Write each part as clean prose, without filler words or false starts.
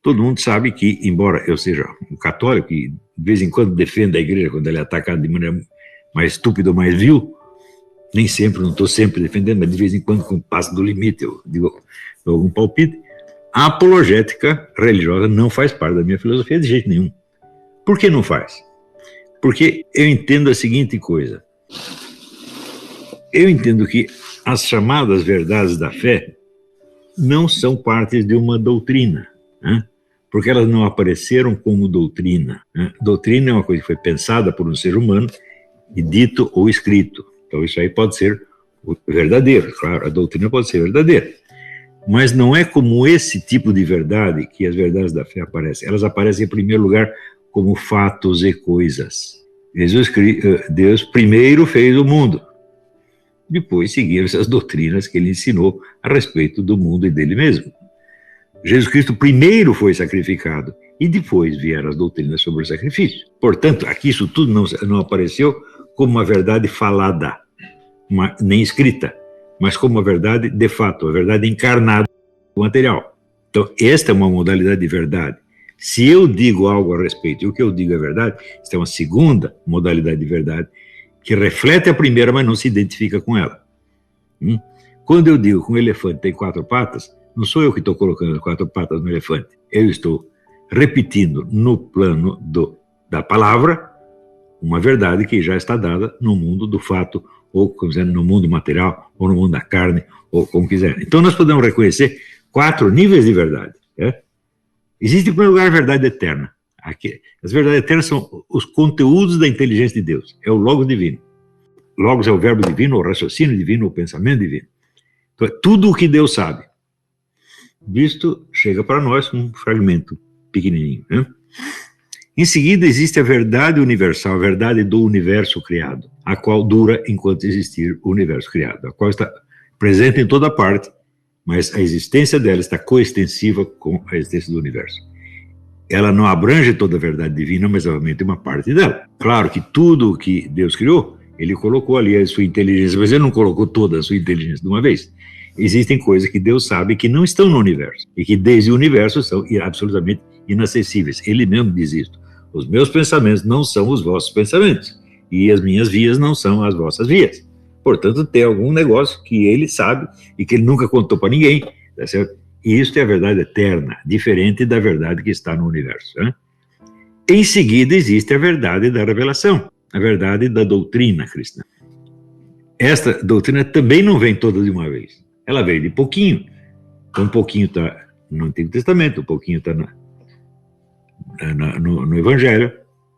Todo mundo sabe que, embora eu seja um católico e de vez em quando defenda a igreja quando ela é atacada de maneira mais estúpida ou mais vil, nem sempre, não estou sempre defendendo, mas de vez em quando, quando passa do limite, eu digo algum palpite. A apologética religiosa não faz parte da minha filosofia de jeito nenhum. Por que não faz? Porque eu entendo a seguinte coisa. Eu entendo que as chamadas verdades da fé não são partes de uma doutrina, né? Porque elas não apareceram como doutrina, né? Doutrina é uma coisa que foi pensada por um ser humano e dito ou escrito. Então isso aí pode ser verdadeiro, claro, a doutrina pode ser verdadeira. Mas não é como esse tipo de verdade que as verdades da fé aparecem. Elas aparecem em primeiro lugar como fatos e coisas. Deus primeiro fez o mundo. Depois seguiram-se as doutrinas que ele ensinou a respeito do mundo e dele mesmo. Jesus Cristo primeiro foi sacrificado e depois vieram as doutrinas sobre o sacrifício. Portanto, aqui isso tudo não apareceu como uma verdade falada, nem escrita, mas como uma verdade de fato, a verdade encarnada no material. Então, esta é uma modalidade de verdade. Se eu digo algo a respeito e o que eu digo é verdade, esta é uma segunda modalidade de verdade que reflete a primeira, mas não se identifica com ela. Quando eu digo que um elefante tem 4 patas, não sou eu que estou colocando as 4 patas no elefante. Eu estou repetindo no plano da palavra uma verdade que já está dada no mundo do fato, ou como dizendo, no mundo material, ou no mundo da carne, ou como quiser. Então nós podemos reconhecer 4 níveis de verdade. Existe, em primeiro lugar, a verdade eterna. As verdades eternas são os conteúdos da inteligência de Deus. É o Logos divino. Logos é o verbo divino, o raciocínio divino, o pensamento divino. Então é tudo o que Deus sabe. Visto, chega para nós um fragmento pequenininho. Em seguida, existe a verdade universal, a verdade do universo criado, a qual dura enquanto existir o universo criado, a qual está presente em toda parte, mas a existência dela está coextensiva com a existência do universo. Ela não abrange toda a verdade divina, mas obviamente uma parte dela. Claro que tudo o que Deus criou, ele colocou ali a sua inteligência, mas ele não colocou toda a sua inteligência de uma vez. Existem coisas que Deus sabe que não estão no universo, e que desde o universo são absolutamente inacessíveis. Ele mesmo diz isso. Os meus pensamentos não são os vossos pensamentos, e as minhas vias não são as vossas vias. Portanto, tem algum negócio que ele sabe e que ele nunca contou para ninguém, tá certo? E isso é a verdade eterna, diferente da verdade que está no universo. Em seguida, existe a verdade da revelação, a verdade da doutrina cristã. Esta doutrina também não vem toda de uma vez. Ela veio de pouquinho. Então, um pouquinho está no Antigo Testamento, um pouquinho está no Evangelho,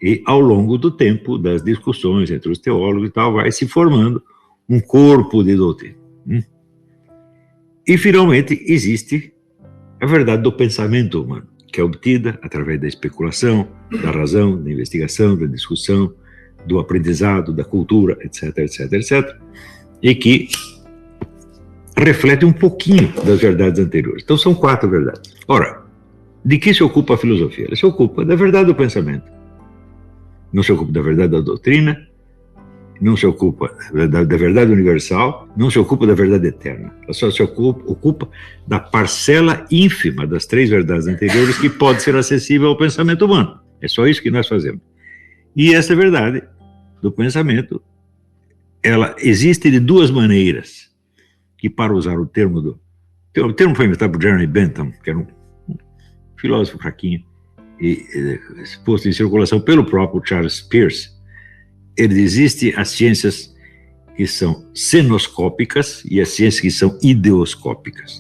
e ao longo do tempo das discussões entre os teólogos e tal, vai se formando um corpo de doutrina. E, finalmente, existe a verdade do pensamento humano, que é obtida através da especulação, da razão, da investigação, da discussão, do aprendizado, da cultura, etc, etc, etc, e que reflete um pouquinho das verdades anteriores. Então, são 4 verdades. Ora, de que se ocupa a filosofia? Ela se ocupa da verdade do pensamento. Não se ocupa da verdade da doutrina, não se ocupa da verdade universal, não se ocupa da verdade eterna. Ela só se ocupa da parcela ínfima das 3 verdades anteriores que pode ser acessível ao pensamento humano. É só isso que nós fazemos. E essa verdade do pensamento, ela existe de 2 maneiras, que, para usar o termo foi inventado por Jeremy Bentham, que era um filósofo fraquinho, e posto em circulação pelo próprio Charles Peirce. Ele existe as ciências que são cenoscópicas e as ciências que são ideoscópicas.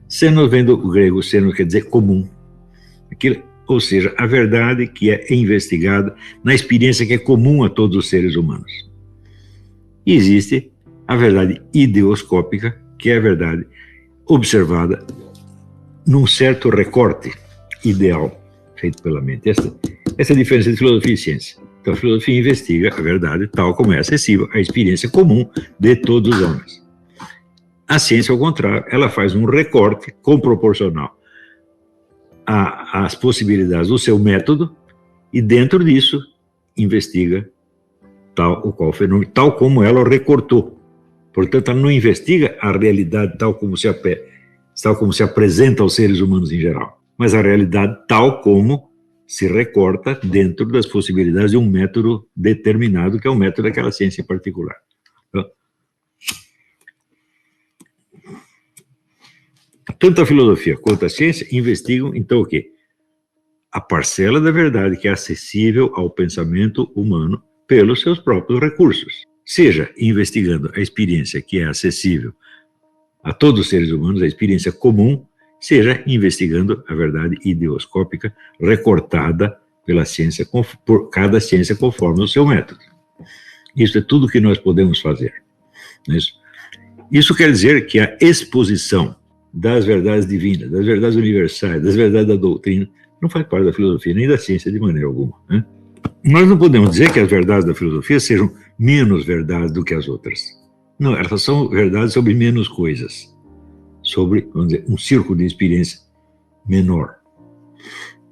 Senos vem do grego, senos quer dizer comum. Ou seja, a verdade que é investigada na experiência que é comum a todos os seres humanos. E existe a verdade ideoscópica, que é a verdade observada num certo recorte ideal feito pela mente. Essa é a diferença entre filosofia e ciência. Então, a filosofia investiga a verdade tal como é acessível à experiência comum de todos os homens. A ciência, ao contrário, ela faz um recorte proporcional às possibilidades do seu método e, dentro disso, investiga tal ou qual fenômeno, tal como ela o recortou. Portanto, ela não investiga a realidade tal como se apresenta aos seres humanos em geral. mas a realidade tal como se recorta dentro das possibilidades de um método determinado, que é o método daquela ciência em particular. Então, tanto a filosofia quanto a ciência investigam, então, o quê? A parcela da verdade que é acessível ao pensamento humano pelos seus próprios recursos. Seja investigando a experiência que é acessível a todos os seres humanos, a experiência comum, seja investigando a verdade ideoscópica recortada pela ciência, por cada ciência conforme o seu método. Isso é tudo que nós podemos fazer. Isso quer dizer que a exposição das verdades divinas, das verdades universais, das verdades da doutrina, não faz parte da filosofia nem da ciência de maneira alguma. Nós não podemos dizer que as verdades da filosofia sejam menos verdades do que as outras. Não, elas são verdades sobre menos coisas, sobre, vamos dizer, um círculo de experiência menor.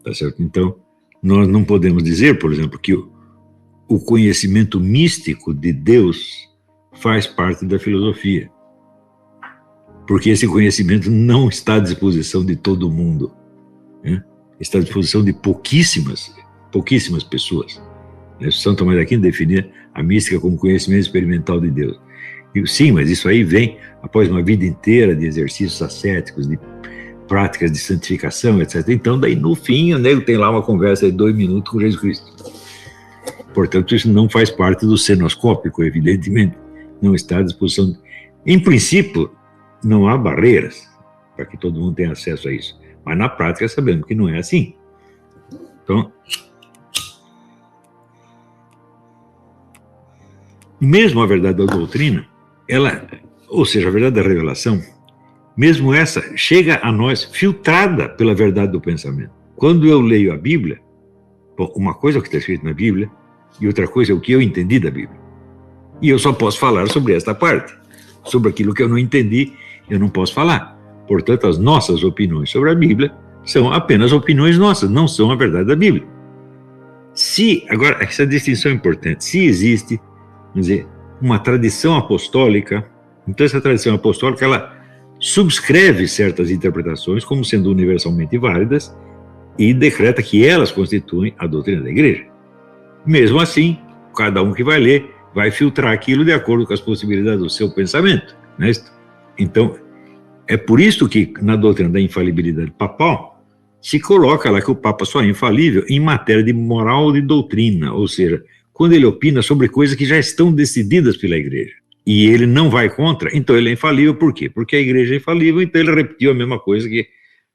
Tá certo? Então, nós não podemos dizer, por exemplo, que o conhecimento místico de Deus faz parte da filosofia, porque esse conhecimento não está à disposição de todo mundo, está à disposição de pouquíssimas pessoas. São Tomás de Aquino definia a mística como conhecimento experimental de Deus. E, sim, mas isso aí vem após uma vida inteira de exercícios ascéticos, de práticas de santificação, etc. Então, daí no fim, o nego tem lá uma conversa de 2 minutos com Jesus Cristo. Portanto, isso não faz parte do cenoscópico, evidentemente. Não está à disposição. Em princípio, não há barreiras para que todo mundo tenha acesso a isso. Mas na prática sabemos que não é assim. Então, mesmo a verdade da doutrina, ou seja, a verdade da revelação, mesmo essa chega a nós filtrada pela verdade do pensamento. Quando eu leio a Bíblia, uma coisa é o que está escrito na Bíblia e outra coisa é o que eu entendi da Bíblia. E eu só posso falar sobre esta parte. Sobre aquilo que eu não entendi, eu não posso falar. Portanto, as nossas opiniões sobre a Bíblia são apenas opiniões nossas, não são a verdade da Bíblia. Agora, essa distinção é importante. Se existe, vamos dizer, uma tradição apostólica, então essa tradição apostólica, ela subscreve certas interpretações como sendo universalmente válidas e decreta que elas constituem a doutrina da igreja. Mesmo assim, cada um que vai ler vai filtrar aquilo de acordo com as possibilidades do seu pensamento. Então, é por isso que na doutrina da infalibilidade papal se coloca lá que o Papa só é infalível em matéria de moral e de doutrina, ou seja, quando ele opina sobre coisas que já estão decididas pela igreja. E ele não vai contra, então ele é infalível. Por quê? Porque a igreja é infalível, então ele repetiu a mesma coisa que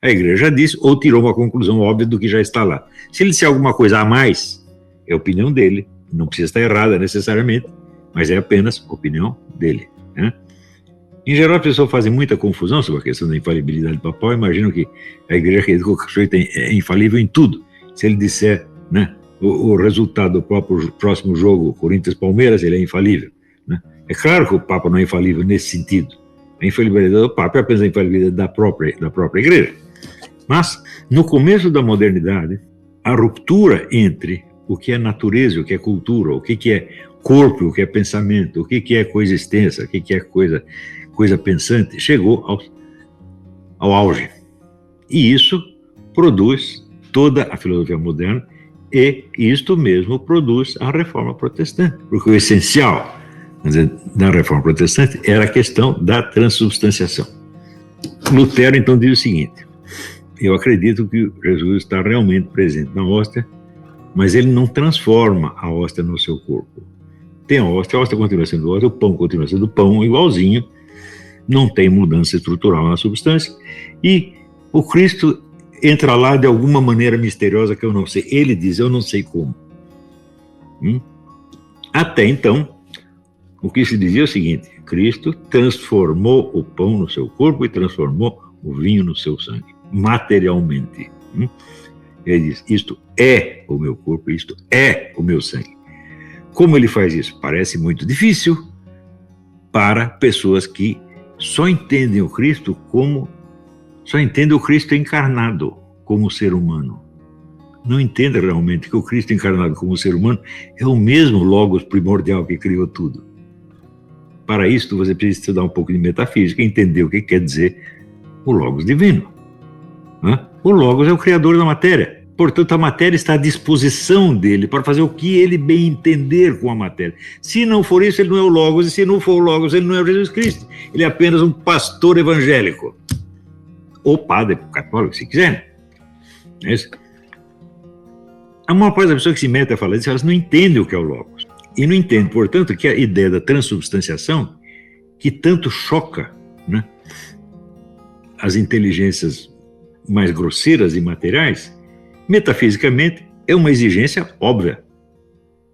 a igreja já disse, ou tirou uma conclusão óbvia do que já está lá. Se ele disser alguma coisa a mais, é a opinião dele, não precisa estar errada necessariamente, mas é apenas a opinião dele. Em geral, as pessoas fazem muita confusão sobre a questão da infalibilidade papal, imaginam que a igreja acredita que o sujeito é infalível em tudo. Se ele disser, o resultado do próximo jogo, Corinthians-Palmeiras, ele é infalível. É claro que o Papa não é infalível nesse sentido. A infalibilidade do Papa é apenas a infalibilidade da própria igreja. Mas, no começo da modernidade, a ruptura entre o que é natureza, o que é cultura, o que é corpo, o que é pensamento, o que é coisa extensa, o que é coisa pensante, chegou ao auge. E isso produz toda a filosofia moderna, e isto mesmo produz a reforma protestante. Porque o essencial, da reforma protestante era a questão da transubstanciação. Lutero, então, diz o seguinte: eu acredito que Jesus está realmente presente na hóstia, mas ele não transforma a hóstia no seu corpo. Tem a hóstia continua sendo hóstia, o pão continua sendo pão, igualzinho, não tem mudança estrutural na substância, e o Cristo entra lá de alguma maneira misteriosa que eu não sei. Ele diz, eu não sei como. Até então, o que se dizia é o seguinte: Cristo transformou o pão no seu corpo e transformou o vinho no seu sangue, materialmente. Ele diz, isto é o meu corpo, isto é o meu sangue. Como ele faz isso? Parece muito difícil para pessoas que só entendem o Cristo encarnado como ser humano. Não entendem realmente que o Cristo encarnado como ser humano é o mesmo Logos primordial que criou tudo. Para isso, você precisa estudar um pouco de metafísica e entender o que quer dizer o Logos divino. O O Logos é o criador da matéria. Portanto, a matéria está à disposição dele para fazer o que ele bem entender com a matéria. Se não for isso, ele não é o Logos, e se não for o Logos, ele não é o Jesus Cristo. Ele é apenas um pastor evangélico. Ou padre católico, se quiser. É isso. A maior parte das pessoas que se metem a falar disso, elas não entendem o que é o Logos. E não entendem, portanto, que a ideia da transubstanciação, que tanto choca, né, as inteligências mais grosseiras e materiais, metafisicamente é uma exigência óbvia.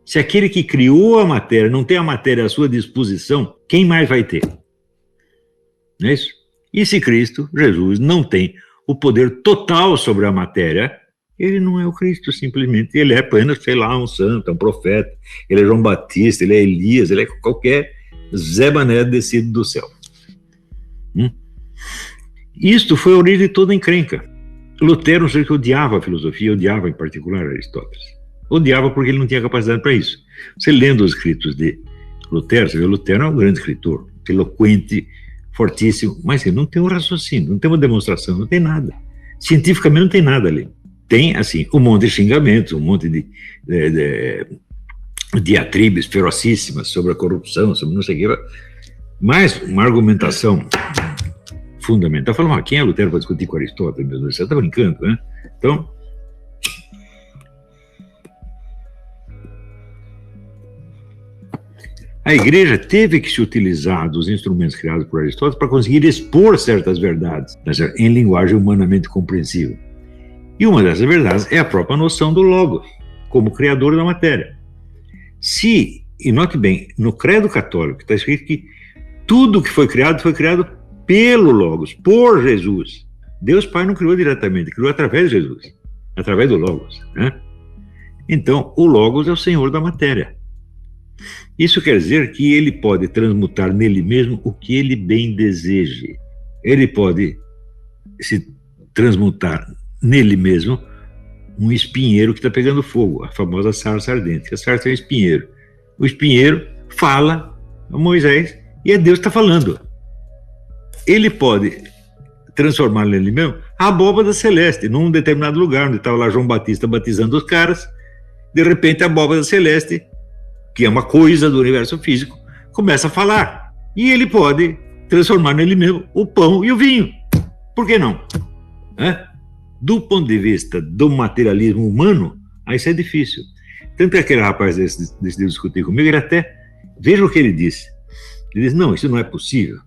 Se aquele que criou a matéria não tem a matéria à sua disposição, quem mais vai ter? Não é isso? E se Cristo, Jesus, não tem o poder total sobre a matéria, ele não é o Cristo, simplesmente. Ele é apenas, sei lá, um santo, um profeta, ele é João Batista, ele é Elias, ele é qualquer Zé Mané descido do céu. Isto foi a origem de toda a encrenca. Lutero, um sujeito que odiava a filosofia, odiava em particular Aristóteles. Odiava porque ele não tinha capacidade para isso. Você lendo os escritos de Lutero, você vê, Lutero é um grande escritor, eloquente, fortíssimo, mas ele não tem um raciocínio, não tem uma demonstração, não tem nada. Cientificamente não tem nada ali. Tem, assim, um monte de xingamentos, um monte de diatribes ferocíssimas sobre a corrupção, sobre não sei o que, mas uma argumentação fundamental. Fala, quem é Lutero para discutir com Aristóteles? Meu Deus, você está brincando, né? Então, a igreja teve que se utilizar dos instrumentos criados por Aristóteles para conseguir expor certas verdades em linguagem humanamente compreensível. E uma dessas verdades é a própria noção do Logos, como criador da matéria. E note bem, no credo católico está escrito que tudo que foi criado pelo Logos, por Jesus. Deus Pai não criou diretamente, criou através de Jesus, através do Logos, né? Então, o Logos é o Senhor da matéria. Isso quer dizer que ele pode transmutar nele mesmo o que ele bem deseje. Ele pode se transmutar nele mesmo um espinheiro que está pegando fogo, a famosa sarça ardente. A sarça é um espinheiro. O espinheiro fala a Moisés e é Deus que está falando. Ele pode transformar nele mesmo a abóbada celeste, num determinado lugar, onde estava lá João Batista batizando os caras. De repente a abóbada celeste, que é uma coisa do universo físico, começa a falar. E ele pode transformar nele mesmo o pão e o vinho. Por que não? Do ponto de vista do materialismo humano, aí isso é difícil. Tanto que aquele rapaz decidiu discutir comigo, ele até, veja o que ele disse. Ele disse, não, isso não é possível,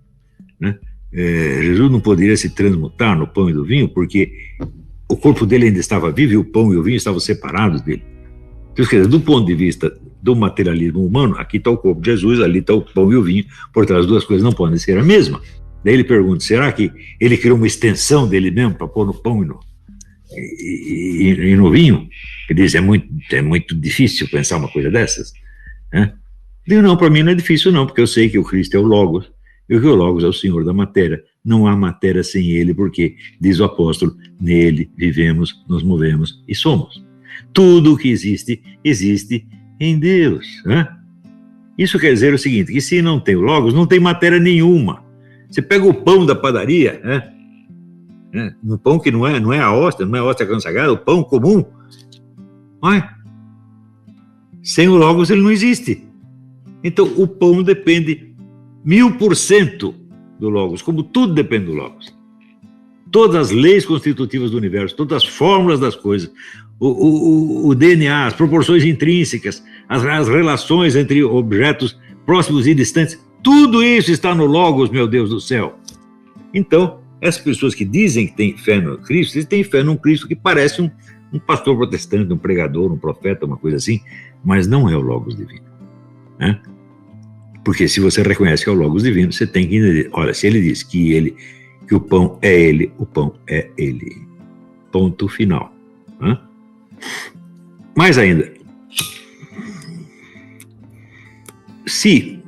né? Jesus não poderia se transmutar no pão e no vinho, porque o corpo dele ainda estava vivo e o pão e o vinho estavam separados dele. Então, quer dizer, do ponto de vista do materialismo humano, aqui está o corpo de Jesus, ali está o pão e o vinho, portanto as duas coisas não podem ser a mesma. Daí ele pergunta, será que ele criou uma extensão dele mesmo para pôr no pão e no vinho? Ele diz, é muito difícil pensar uma coisa dessas, né? Eu digo, não, para mim não é difícil não, porque eu sei que o Cristo é o Logos, e que o Logos é o Senhor da matéria. Não há matéria sem ele, porque, diz o apóstolo, nele vivemos, nos movemos e somos. Tudo o que existe, existe em Deus, né? Isso quer dizer o seguinte, que se não tem o Logos, não tem matéria nenhuma. Você pega o pão da padaria, né? No pão que não é a hóstia, não é a hóstia consagrada, o pão comum, sem o Logos ele não existe. Então o pão depende 1000% do Logos, como tudo depende do Logos. Todas as leis constitutivas do universo, todas as fórmulas das coisas, o DNA, as proporções intrínsecas, as relações entre objetos próximos e distantes, tudo isso está no Logos, meu Deus do céu. Então, essas pessoas que dizem que têm fé no Cristo, eles têm fé num Cristo que parece um pastor protestante, um pregador, um profeta, uma coisa assim, mas não é o Logos divino, né? Porque se você reconhece que é o Logos divino, você tem que entender, olha, se ele diz que o pão é ele, o pão é ele. Ponto final. Né? Mais ainda, se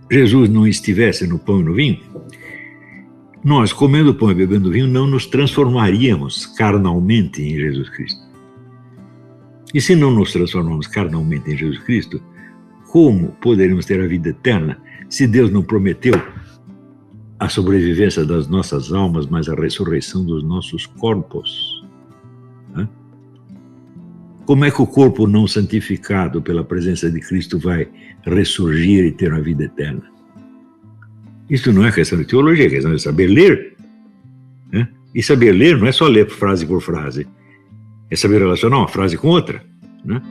Jesus não estivesse no pão e no vinho, nós, comendo pão e bebendo vinho, não nos transformaríamos carnalmente em Jesus Cristo. E se não nos transformamos carnalmente em Jesus Cristo, como poderemos ter a vida eterna se Deus não prometeu a sobrevivência das nossas almas, mas a ressurreição dos nossos corpos. Né? Como é que o corpo não santificado pela presença de Cristo vai ressurgir e ter uma vida eterna? Isso não é questão de teologia, é questão de saber ler. Né? E saber ler não é só ler frase por frase, é saber relacionar uma frase com outra. Né?